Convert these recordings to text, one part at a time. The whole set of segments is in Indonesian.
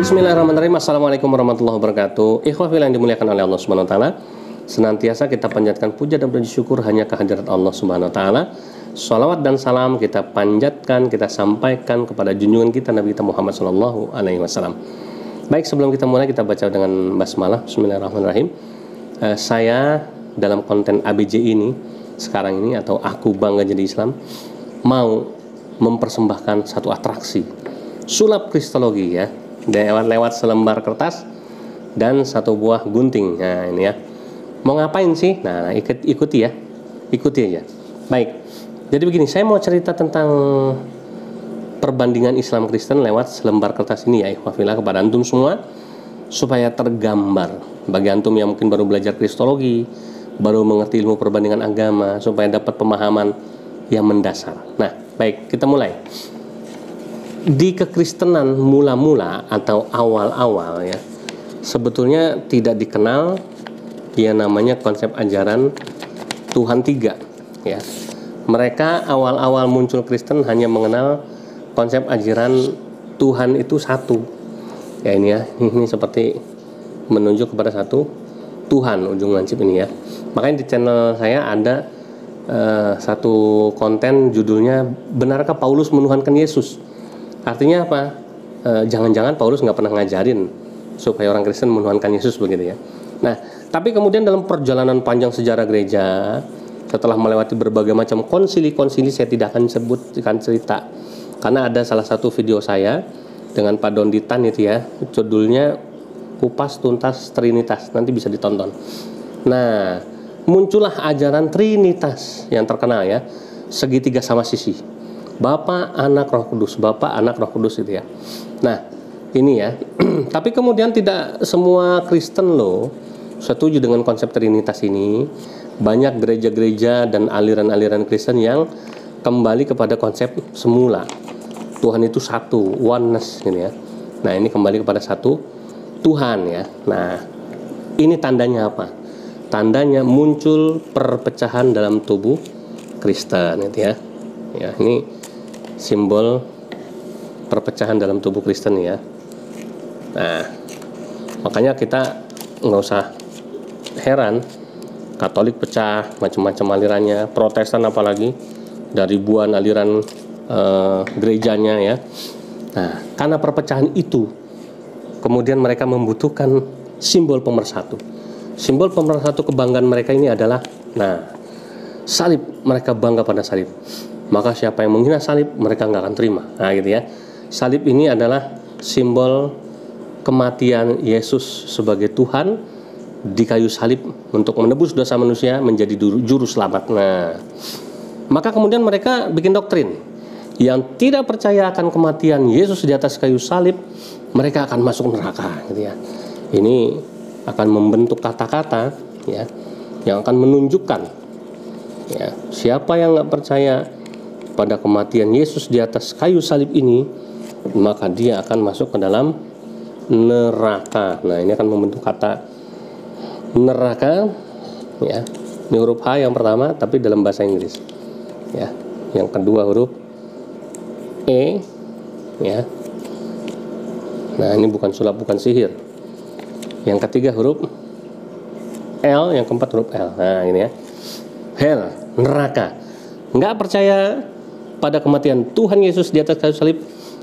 Bismillahirrahmanirrahim. Assalamualaikum warahmatullahi wabarakatuh. Ikhwah fillah yang dimuliakan oleh Allah Subhanahu wa taala. Senantiasa kita panjatkan puja dan puji syukur hanya kehadirat Allah Subhanahu wa taala. Shalawat dan salam kita panjatkan, kita sampaikan kepada junjungan kita Nabi kita Muhammad sallallahu alaihi wasallam. Baik, sebelum kita mulai kita baca dengan basmalah. Bismillahirrahmanirrahim. Saya dalam konten ABJ ini sekarang ini, atau Aku Bangga Jadi Islam, mau mempersembahkan satu atraksi sulap kristologi, ya, lewat selembar kertas dan satu buah gunting. Nah ini ya, mau ngapain sih? Nah ikuti aja. Baik, jadi begini, saya mau cerita tentang perbandingan Islam Kristen lewat selembar kertas ini, ya ikhwafillah, kepada antum semua, supaya tergambar bagi antum yang mungkin baru belajar kristologi, baru mengerti ilmu perbandingan agama, supaya dapat pemahaman yang mendasar. Nah baik, kita mulai. Di kekristenan mula-mula atau awal-awal, ya, sebetulnya tidak dikenal yang namanya konsep ajaran Tuhan tiga, ya. Mereka awal-awal muncul Kristen hanya mengenal konsep ajaran Tuhan itu satu, ya. Ini seperti menunjuk kepada satu Tuhan ujung lancip ini, ya. Makanya di channel saya ada satu konten judulnya "Benarkah Paulus menuhankan Yesus?" Artinya apa? Jangan-jangan Paulus nggak pernah ngajarin supaya orang Kristen menuhankan Yesus, begitu, ya. Nah, tapi kemudian dalam perjalanan panjang sejarah gereja, setelah melewati berbagai macam konsili-konsili, saya tidak akan sebutkan cerita, karena ada salah satu video saya dengan Pak Donditan itu, ya, judulnya Kupas Tuntas Trinitas, nanti bisa ditonton. Nah, muncullah ajaran Trinitas yang terkenal, ya, segitiga sama sisi, Bapa, Anak, Roh Kudus, Bapa, Anak, Roh Kudus, itu, ya. Nah, ini, ya. Tapi kemudian tidak semua Kristen loh setuju dengan konsep Trinitas ini. Banyak gereja-gereja dan aliran-aliran Kristen yang kembali kepada konsep semula, Tuhan itu satu, oneness, ini, ya. Nah, ini kembali kepada satu Tuhan, ya. Nah, ini tandanya apa? Tandanya muncul perpecahan dalam tubuh Kristen, itu, ya. Ya, ini simbol perpecahan dalam tubuh Kristen, ya. Nah, makanya kita nggak usah heran Katolik pecah, macam-macam alirannya, Protestan apalagi, dari ribuan aliran gerejanya, ya. Nah, karena perpecahan itu, kemudian mereka membutuhkan simbol pemersatu. Simbol pemersatu kebanggaan mereka ini adalah, nah, salib. Mereka bangga pada salib. Maka siapa yang menghina salib, mereka nggak akan terima. Nah, gitu, ya. Salib ini adalah simbol kematian Yesus sebagai Tuhan di kayu salib untuk menebus dosa manusia menjadi juru selamat. Nah, maka kemudian mereka bikin doktrin yang tidak percaya akan kematian Yesus di atas kayu salib, mereka akan masuk neraka, gitu, ya. Ini akan membentuk kata-kata, ya, yang akan menunjukkan, ya, siapa yang nggak percaya pada kematian Yesus di atas kayu salib ini, maka dia akan masuk ke dalam neraka. Nah, ini akan membentuk kata neraka, ya. Ini huruf H yang pertama, tapi dalam bahasa Inggris, ya. Yang kedua huruf E, ya. Nah, ini bukan sulap, bukan sihir. Yang ketiga huruf L, yang keempat huruf L. Nah, ini, ya. Hell, neraka. Nggak percaya pada kematian Tuhan Yesus di atas kayu salib,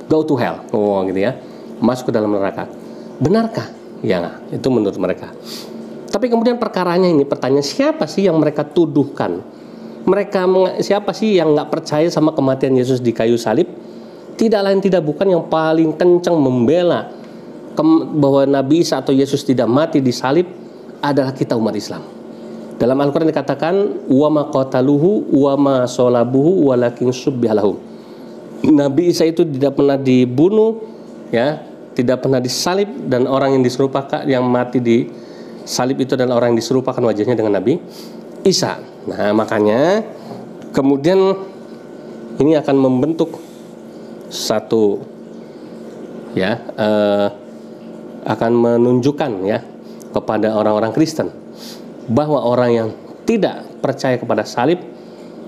go to hell. Oh, gitu, ya. Masuk ke dalam neraka. Benarkah? Ya, itu menurut mereka. Tapi kemudian perkaranya ini, pertanyaan, siapa sih yang mereka tuduhkan? Siapa sih yang nggak percaya sama kematian Yesus di kayu salib? Tidak lain tidak bukan yang paling kencang membela bahwa Nabi Isa atau Yesus tidak mati di salib adalah kita, umat Islam. Dalam Al-Quran dikatakan, wa ma qataluhu wa ma sholabuhu walakin syubbiha lahum. Nabi Isa itu tidak pernah dibunuh, ya, tidak pernah disalib, dan orang yang diserupakan, yang mati di salib itu adalah orang yang diserupakan wajahnya dengan Nabi Isa. Nah, makanya kemudian ini akan membentuk satu, ya, akan menunjukkan, ya, kepada orang-orang Kristen bahwa orang yang tidak percaya kepada salib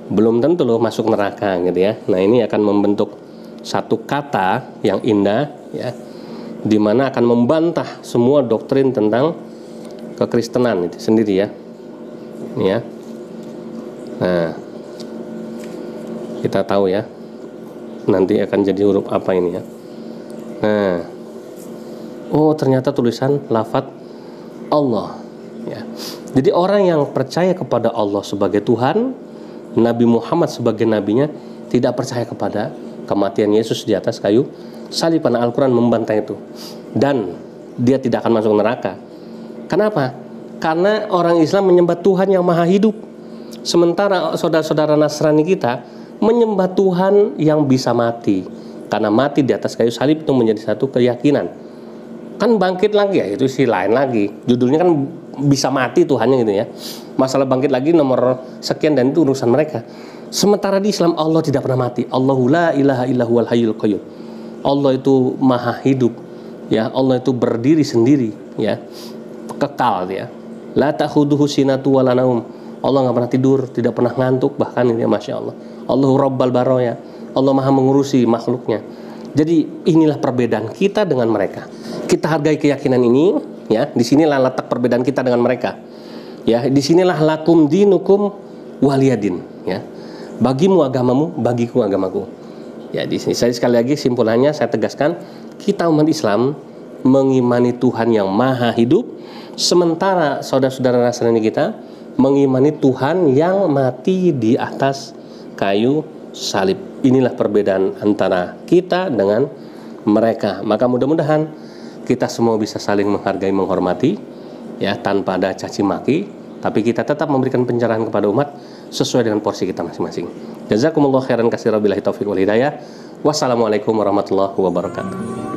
belum tentu loh masuk neraka, gitu, ya. Nah, ini akan membentuk satu kata yang indah, ya, di mana akan membantah semua doktrin tentang kekristenan itu sendiri ya. Ini ya. Nah, kita tahu ya, nanti akan jadi huruf apa ini ya. Nah, oh ternyata tulisan lafadz Allah ya. Jadi orang yang percaya kepada Allah sebagai Tuhan, Nabi Muhammad sebagai nabinya, tidak percaya kepada kematian Yesus di atas kayu salib. Karena Al-Quran membantah itu, dan dia tidak akan masuk neraka. Kenapa? Karena orang Islam menyembah Tuhan yang maha hidup, sementara saudara-saudara Nasrani kita menyembah Tuhan yang bisa mati. Karena mati di atas kayu salib itu menjadi satu keyakinan. Kan bangkit lagi ya, itu sih lain lagi. Judulnya kan bisa mati Tuhannya gitu ya. Masalah bangkit lagi nomor sekian, dan itu urusan mereka. Sementara di Islam Allah tidak pernah mati. Allahu la ilaha illa huwal hayyul qayyum. Allah itu maha hidup ya. Allah itu berdiri sendiri ya, kekal ya. La ta'khuduhu sinatu wala naum. Allah nggak pernah tidur, tidak pernah ngantuk, bahkan ini masya Allah. Allahu rabbal baraya. Allah maha mengurusi makhluknya. Jadi inilah perbedaan kita dengan mereka. Kita hargai keyakinan ini ya. Disinilah letak perbedaan kita dengan mereka ya. Disinilah lakum dinukum waliyadin ya. Bagimu agamamu, bagiku agamaku ya. Di sini saya sekali lagi simpulannya saya tegaskan, kita umat Islam mengimani Tuhan yang maha hidup, sementara saudara-saudara Nasrani kita mengimani Tuhan yang mati di atas kayu salib. Inilah perbedaan antara kita dengan mereka. Maka mudah-mudahan kita semua bisa saling menghargai, menghormati ya, tanpa ada caci maki, tapi kita tetap memberikan pencerahan kepada umat sesuai dengan porsi kita masing-masing. Jazakumullah khairan katsiran, billahi taufiq wal hidayah. Wassalamualaikum warahmatullahi wabarakatuh.